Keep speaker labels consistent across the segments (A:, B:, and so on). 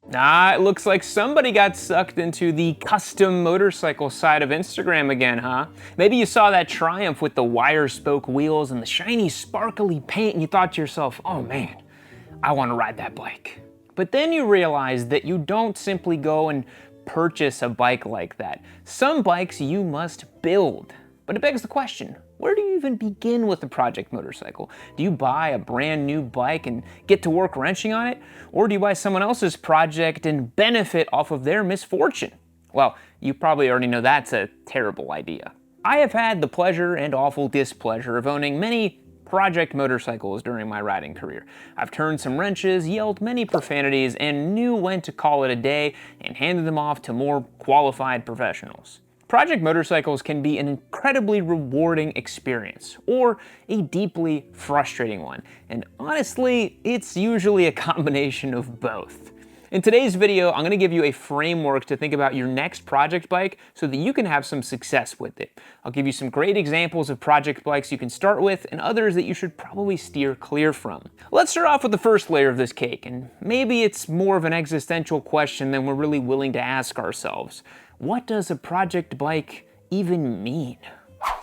A: It looks like somebody got sucked into the custom motorcycle side of Instagram again, huh? Maybe you saw that Triumph with the wire spoke wheels and the shiny sparkly paint and you thought to yourself, oh man, I want to ride that bike. But then you realize that you don't simply go and purchase a bike like that. Some bikes you must build. But it begs the question, where do you even begin with a project motorcycle? Do you buy a brand new bike and get to work wrenching on it? Or do you buy someone else's project and benefit off of their misfortune? Well, you probably already know that's a terrible idea. I have had the pleasure and awful displeasure of owning many project motorcycles during my riding career. I've turned some wrenches, yelled many profanities, and knew when to call it a day and handed them off to more qualified professionals. Project motorcycles can be an incredibly rewarding experience, or a deeply frustrating one, and honestly, it's usually a combination of both. In today's video, I'm going to give you a framework to think about your next project bike so that you can have some success with it. I'll give you some great examples of project bikes you can start with and others that you should probably steer clear from. Let's start off with the first layer of this cake, and maybe it's more of an existential question than we're really willing to ask ourselves. What does a project bike even mean?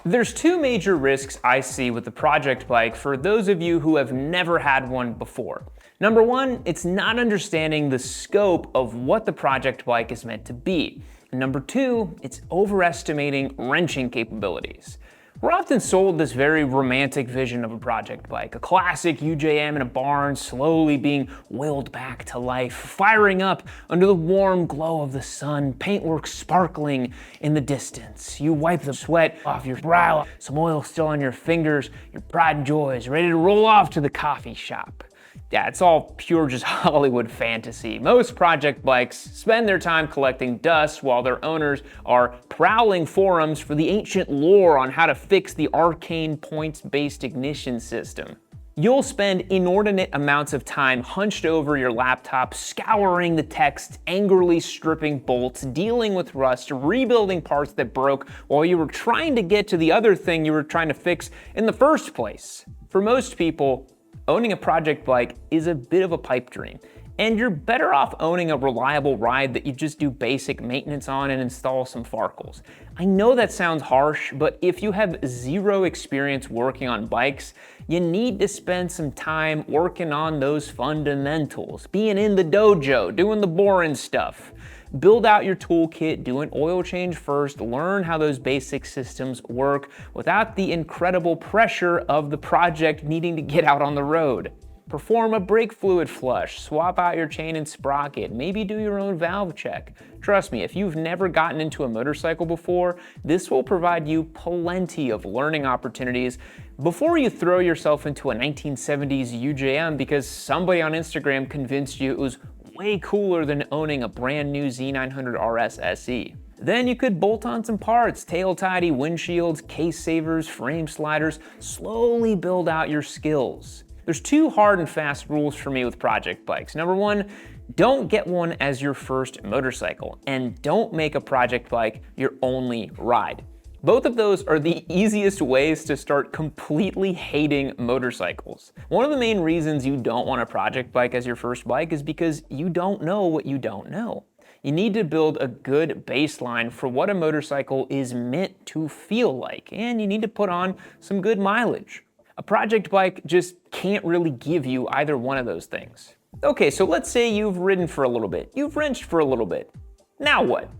A: There's two major risks I see with the project bike for those of you who have never had one before. Number one, it's not understanding the scope of what the project bike is meant to be. And number two, it's overestimating wrenching capabilities. We're often sold this very romantic vision of a project bike, a classic UJM in a barn slowly being willed back to life, firing up under the warm glow of the sun, paintwork sparkling in the distance. You wipe the sweat off your brow, some oil still on your fingers, your pride and joy is ready to roll off to the coffee shop. Yeah, it's all pure just Hollywood fantasy. Most project bikes spend their time collecting dust while their owners are prowling forums for the ancient lore on how to fix the arcane points-based ignition system. You'll spend inordinate amounts of time hunched over your laptop, scouring the text, angrily stripping bolts, dealing with rust, rebuilding parts that broke while you were trying to get to the other thing you were trying to fix in the first place. For most people, owning a project bike is a bit of a pipe dream, and you're better off owning a reliable ride that you just do basic maintenance on and install some farkles. I know that sounds harsh, but if you have zero experience working on bikes, you need to spend some time working on those fundamentals, being in the dojo, doing the boring stuff. Build out your toolkit, do an oil change first, learn how those basic systems work without the incredible pressure of the project needing to get out on the road. Perform a brake fluid flush, swap out your chain and sprocket, maybe do your own valve check. Trust me, if you've never gotten into a motorcycle before, this will provide you plenty of learning opportunities before you throw yourself into a 1970s UJM because somebody on Instagram convinced you it was way cooler than owning a brand new Z900 RS SE. Then you could bolt on some parts, tail tidy, windshields, case savers, frame sliders, slowly build out your skills. There's two hard and fast rules for me with project bikes. Number one, don't get one as your first motorcycle, and don't make a project bike your only ride. Both of those are the easiest ways to start completely hating motorcycles. One of the main reasons you don't want a project bike as your first bike is because you don't know what you don't know. You need to build a good baseline for what a motorcycle is meant to feel like, and you need to put on some good mileage. A project bike just can't really give you either one of those things. Okay, so let's say you've ridden for a little bit, you've wrenched for a little bit. Now what?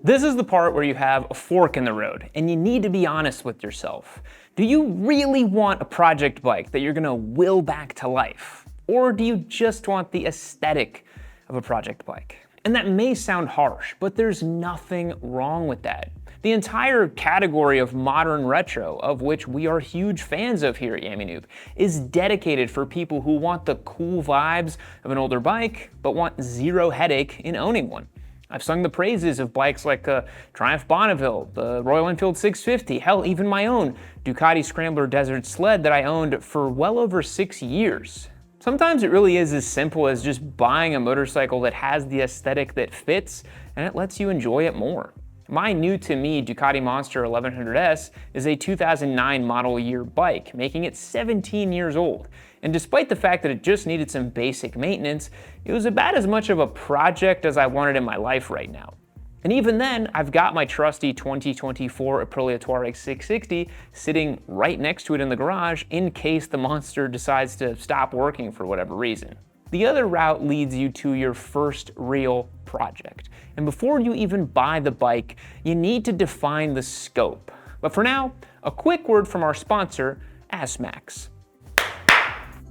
A: This is the part where you have a fork in the road, and you need to be honest with yourself. Do you really want a project bike that you're gonna will back to life? Or do you just want the aesthetic of a project bike? And that may sound harsh, but there's nothing wrong with that. The entire category of modern retro, of which we are huge fans of here at Yami is dedicated for people who want the cool vibes of an older bike, but want zero headache in owning one. I've sung the praises of bikes like Triumph Bonneville, the Royal Enfield 650, hell, even my own Ducati Scrambler Desert Sled that I owned for well over 6 years. Sometimes it really is as simple as just buying a motorcycle that has the aesthetic that fits, and it lets you enjoy it more. My new to me Ducati Monster 1100S is a 2009 model year bike, making it 17 years old. And despite the fact that it just needed some basic maintenance, it was about as much of a project as I wanted in my life right now. And even then, I've got my trusty 2024 Aprilia Touareg 660 sitting right next to it in the garage in case the monster decides to stop working for whatever reason. The other route leads you to your first real project. And before you even buy the bike, you need to define the scope. But for now, a quick word from our sponsor, ASMAX.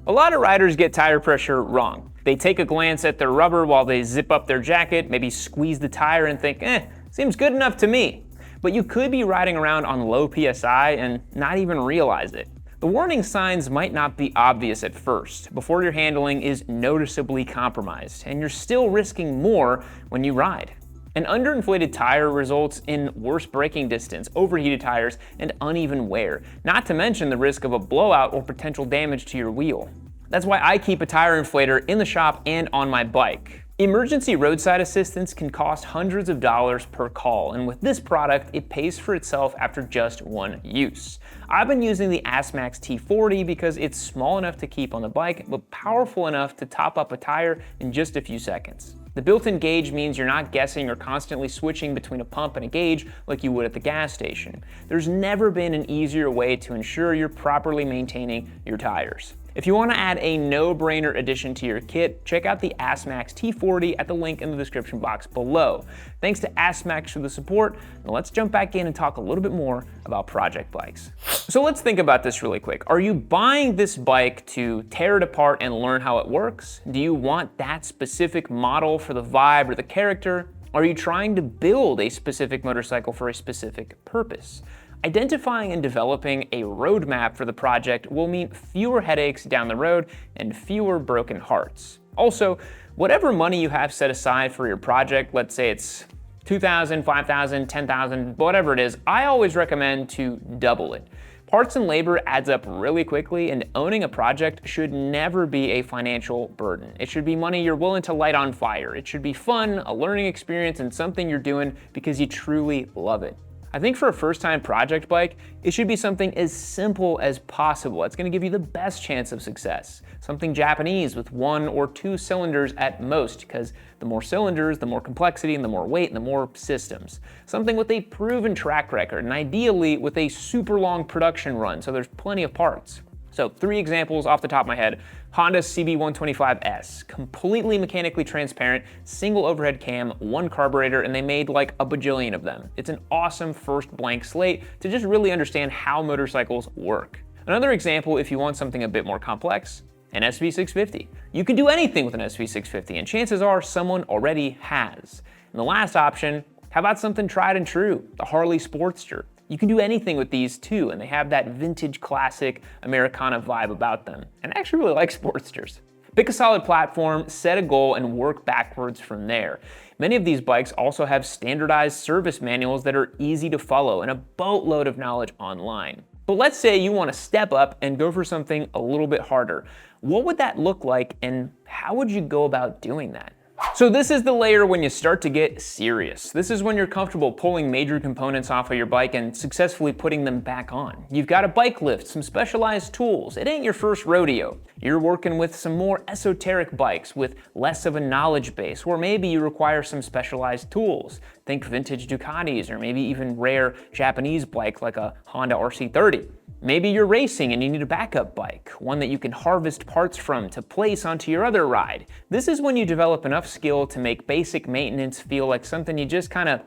A: A lot of riders get tire pressure wrong. They take a glance at their rubber while they zip up their jacket, maybe squeeze the tire and think, seems good enough to me. But you could be riding around on low PSI and not even realize it. The warning signs might not be obvious at first, before your handling is noticeably compromised, and you're still risking more when you ride. An underinflated tire results in worse braking distance, overheated tires, and uneven wear, not to mention the risk of a blowout or potential damage to your wheel. That's why I keep a tire inflator in the shop and on my bike. Emergency roadside assistance can cost hundreds of dollars per call, and with this product, it pays for itself after just one use. I've been using the ASMAX T40 because it's small enough to keep on the bike, but powerful enough to top up a tire in just a few seconds. The built-in gauge means you're not guessing or constantly switching between a pump and a gauge like you would at the gas station. There's never been an easier way to ensure you're properly maintaining your tires. If you want to add a no-brainer addition to your kit, check out the ASMAX T40 at the link in the description box below. Thanks to ASMAX for the support, and let's jump back in and talk a little bit more about project bikes. So let's think about this really quick. Are you buying this bike to tear it apart and learn how it works? Do you want that specific model for the vibe or the character? Are you trying to build a specific motorcycle for a specific purpose? Identifying and developing a roadmap for the project will mean fewer headaches down the road and fewer broken hearts. Also, whatever money you have set aside for your project, let's say it's $2,000, $5,000, $10,000, whatever it is, I always recommend to double it. Parts and labor adds up really quickly, and owning a project should never be a financial burden. It should be money you're willing to light on fire. It should be fun, a learning experience, and something you're doing because you truly love it. I think for a first-time project bike, it should be something as simple as possible. It's going to give you the best chance of success. Something Japanese with 1 or 2 cylinders at most, because the more cylinders, the more complexity, and the more weight, and the more systems. Something with a proven track record, and ideally with a super long production run, so there's plenty of parts. So 3 examples off the top of my head. Honda CB125S, completely mechanically transparent, single overhead cam, 1 carburetor, and they made like a bajillion of them. It's an awesome first blank slate to just really understand how motorcycles work. Another example, if you want something a bit more complex, an SV650. You can do anything with an SV650, and chances are someone already has. And the last option, how about something tried and true, the Harley Sportster? You can do anything with these too, and they have that vintage classic Americana vibe about them. And I actually really like Sportsters. Pick a solid platform, set a goal, and work backwards from there. Many of these bikes also have standardized service manuals that are easy to follow and a boatload of knowledge online. But let's say you want to step up and go for something a little bit harder. What would that look like, and how would you go about doing that? So this is the layer when you start to get serious. This is when you're comfortable pulling major components off of your bike and successfully putting them back on. You've got a bike lift, some specialized tools. It ain't your first rodeo. You're working with some more esoteric bikes with less of a knowledge base, or maybe you require some specialized tools. Think vintage Ducatis, or maybe even rare Japanese bike like a Honda RC30. Maybe you're racing and you need a backup bike, one that you can harvest parts from to place onto your other ride. This is when you develop enough skill to make basic maintenance feel like something you just kind of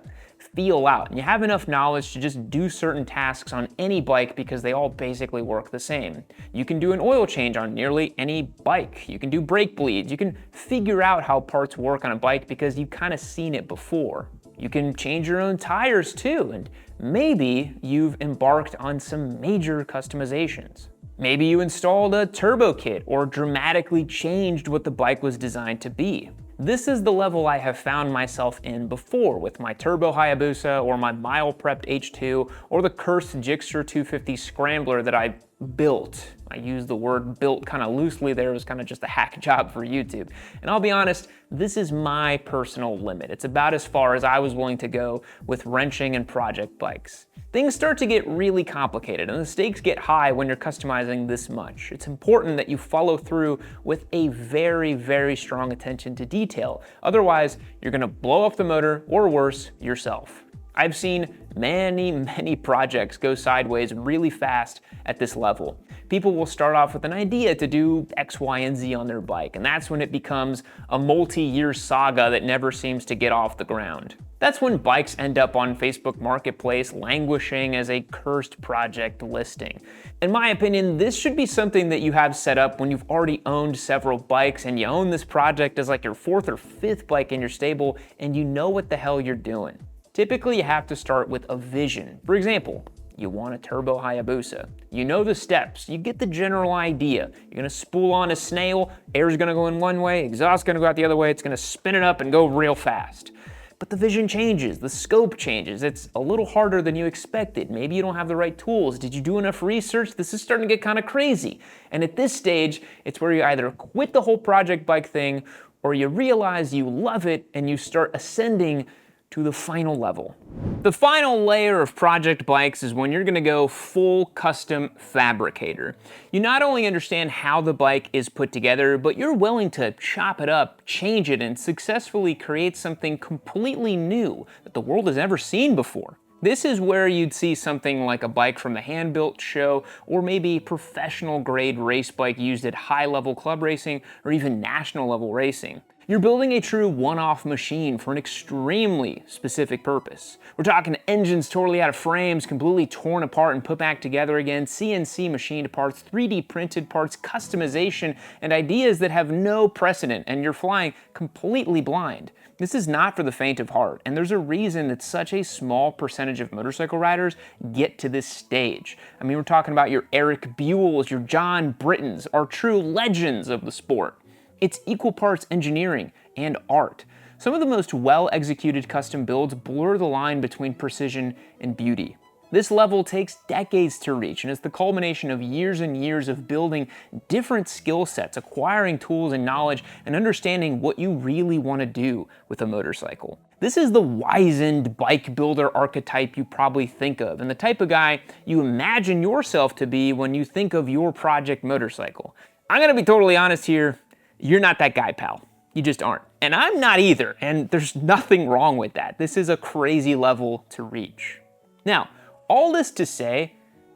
A: feel out. And you have enough knowledge to just do certain tasks on any bike because they all basically work the same. You can do an oil change on nearly any bike. You can do brake bleeds. You can figure out how parts work on a bike because you've kind of seen it before. You can change your own tires too, and maybe you've embarked on some major customizations. Maybe you installed a turbo kit or dramatically changed what the bike was designed to be. This is the level I have found myself in before with my Turbo Hayabusa or my mile-prepped H2 or the cursed Gixxer 250 Scrambler that I built. I use the word built kind of loosely there. It was kind of just a hack job for YouTube. And I'll be honest, this is my personal limit. It's about as far as I was willing to go with wrenching and project bikes. Things start to get really complicated and the stakes get high when you're customizing this much. It's important that you follow through with a very, very strong attention to detail. Otherwise, you're gonna blow up the motor or worse, yourself. I've seen many projects go sideways really fast at this level. People will start off with an idea to do X, Y, and Z on their bike, and that's when it becomes a multi-year saga that never seems to get off the ground. That's when bikes end up on Facebook Marketplace languishing as a cursed project listing. In my opinion, this should be something that you have set up when you've already owned several bikes and you own this project as like your 4th or 5th bike in your stable and you know what the hell you're doing. Typically, you have to start with a vision. For example, you want a Turbo Hayabusa. You know the steps, you get the general idea. You're gonna spool on a snail, air's gonna go in one way, exhaust's gonna go out the other way, it's gonna spin it up and go real fast. But the vision changes, the scope changes, it's a little harder than you expected. Maybe you don't have the right tools. Did you do enough research? This is starting to get kind of crazy. And at this stage, it's where you either quit the whole project bike thing or you realize you love it and you start ascending to the final level. The final layer of project bikes is when you're gonna go full custom fabricator. You not only understand how the bike is put together, but you're willing to chop it up, change it, and successfully create something completely new that the world has never seen before. This is where you'd see something like a bike from the hand-built show, or maybe professional grade race bike used at high-level club racing, or even national level racing. You're building a true one-off machine for an extremely specific purpose. We're talking engines totally out of frames, completely torn apart and put back together again, CNC machined parts, 3D printed parts, customization, and ideas that have no precedent, and you're flying completely blind. This is not for the faint of heart, and there's a reason that such a small percentage of motorcycle riders get to this stage. I mean, we're talking about your Eric Buells, your John Brittons, our true legends of the sport. It's equal parts engineering and art. Some of the most well-executed custom builds blur the line between precision and beauty. This level takes decades to reach and is the culmination of years and years of building different skill sets, acquiring tools and knowledge, and understanding what you really want to do with a motorcycle. This is the wizened bike builder archetype you probably think of, and the type of guy you imagine yourself to be when you think of your project motorcycle. I'm gonna be totally honest here. You're not that guy, pal. You just aren't. And I'm not either, and there's nothing wrong with that. This is a crazy level to reach. Now, all this to say,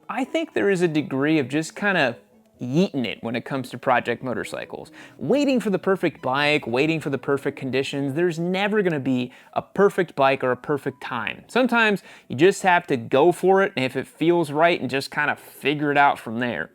A: I think there is a degree of just kind of yeeting it when it comes to project motorcycles. Waiting for the perfect bike, waiting for the perfect conditions, there's never gonna be a perfect bike or a perfect time. Sometimes you just have to go for it, and if it feels right, and just kind of figure it out from there.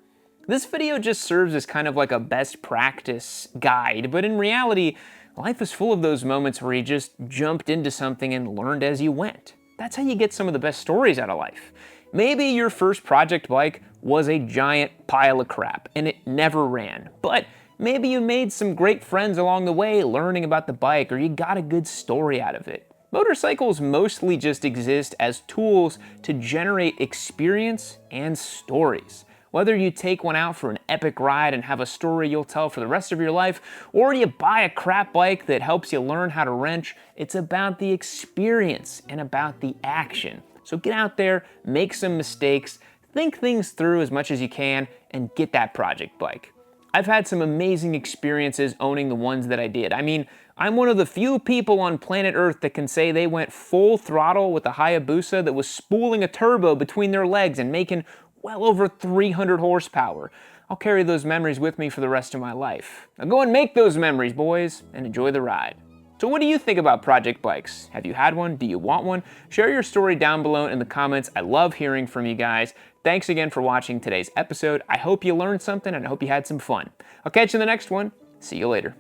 A: This video just serves as kind of like a best practice guide, but in reality, life is full of those moments where you just jumped into something and learned as you went. That's how you get some of the best stories out of life. Maybe your first project bike was a giant pile of crap and it never ran, but maybe you made some great friends along the way learning about the bike, or you got a good story out of it. Motorcycles mostly just exist as tools to generate experience and stories. Whether you take one out for an epic ride and have a story you'll tell for the rest of your life, or you buy a crap bike that helps you learn how to wrench, it's about the experience and about the action. So get out there, make some mistakes, think things through as much as you can, and get that project bike. I've had some amazing experiences owning the ones that I did. I mean, I'm one of the few people on planet Earth that can say they went full throttle with a Hayabusa that was spooling a turbo between their legs and making well over 300 horsepower. I'll carry those memories with me for the rest of my life. Now go and make those memories, boys, and enjoy the ride. So what do you think about project bikes? Have you had one? Do you want one? Share your story down below in the comments. I love hearing from you guys. Thanks again for watching today's episode. I hope you learned something and I hope you had some fun. I'll catch you in the next one. See you later.